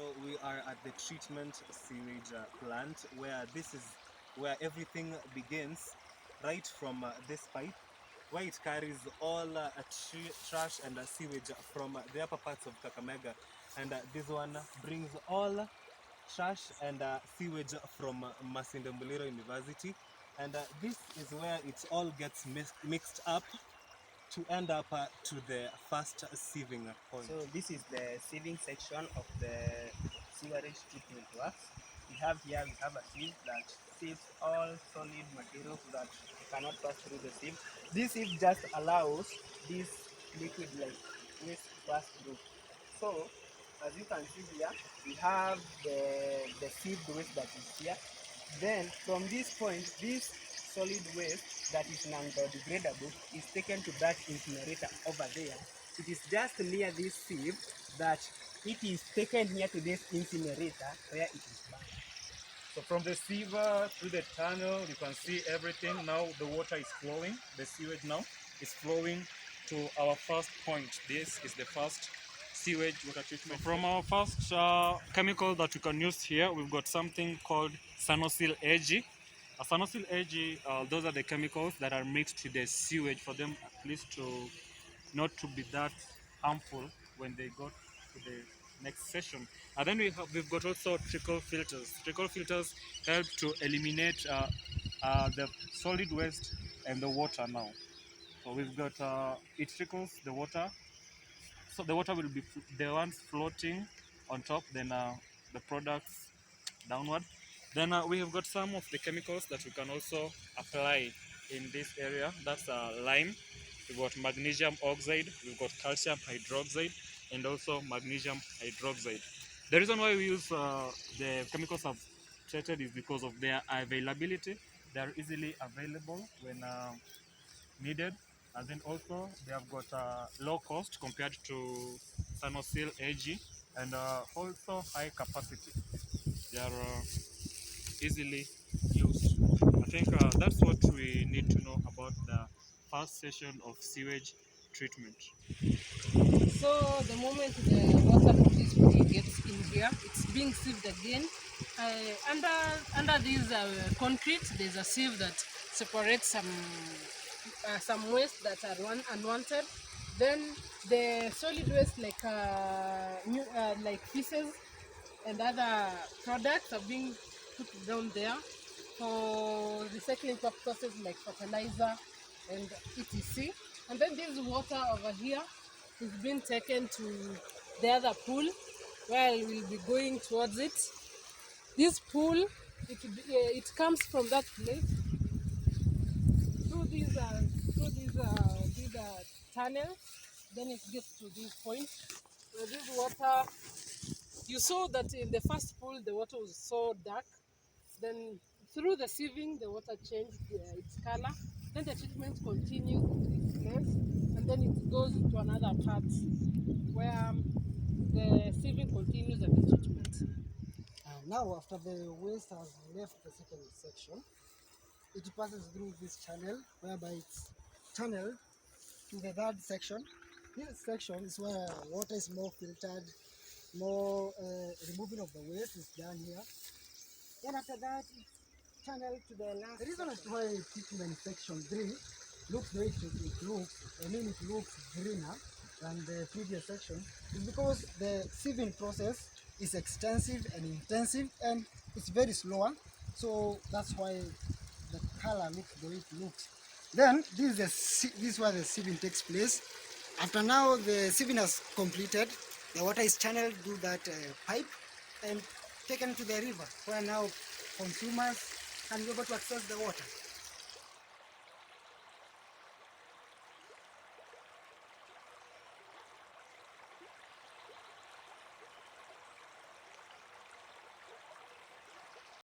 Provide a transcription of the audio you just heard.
So we are at the treatment sewage plant, where this is where everything begins, right from this pipe, where it carries all trash and sewage from the upper parts of Kakamega, and this one brings all trash and sewage from Masinde Muliro University, and this is where it all gets mixed up to end up to the first sieving point. So this is the sieving section of the sewerage treatment works. We have a sieve that sieves all solid materials that cannot pass through the sieve. This sieve just allows this liquid like waste to pass through. So as you can see here, we have the sieved waste that is here. Then from this point, this solid waste that is non-biodegradable is taken to that incinerator over there. It is just near this sieve that it is taken here to this incinerator where it is burned. So from the sewer through the tunnel, you can see everything. Now the water is flowing. The sewage now is flowing to our first point. This is the first sewage water treatment. So from our first chemical that we can use here, we've got something called Sanosil AG. Sanosil AG, those are the chemicals that are mixed with the sewage for them at least to not to be that harmful when they go to the next session. And then we've got also trickle filters. Trickle filters help to eliminate the solid waste and the water now. So we've got it trickles the water. So the water will be the ones floating on top, then the products downward. Then we have got some of the chemicals that we can also apply in this area. That's lime. We've got magnesium oxide, we've got calcium hydroxide, and also magnesium hydroxide. The reason why we use the chemicals I've treated is because of their availability. They are easily available when needed, and then also they have got low cost compared to Sanosil AG, and also high capacity. They are easily used. I think that's what we need to know about the first session of sewage treatment. So the moment the water potentially gets in here, it's being sieved again. Under this concrete, there's a sieve that separates some waste that are unwanted. Then the solid waste like feces and other products are being put down there for recycling purposes like fertilizer and etc. And then this water over here is being taken to the other pool where we'll be going towards it. This pool, it comes from that place through these tunnels. Then it gets to this point. So this water, you saw that in the first pool the water was so dark. Then through the sieving, the water changed its color. Then the treatment continues in this place, and then it goes to another part where the sieving continues and the treatment. Now, after the waste has left the second section, it passes through this channel, whereby it's channeled to the third section. This section is where water is more filtered, more removing of the waste is done here. Then after that, it's channeled to the last. The reason why treatment section 3 looks the way it looks, it looks greener than the previous section, is because the sieving process is extensive and intensive, and it's very slower. So that's why the color looks the way it looks. Then this is where the sieving takes place. After now the sieving has completed, the water is channeled through that pipe and taken to the river, where now consumers can be able to access the water.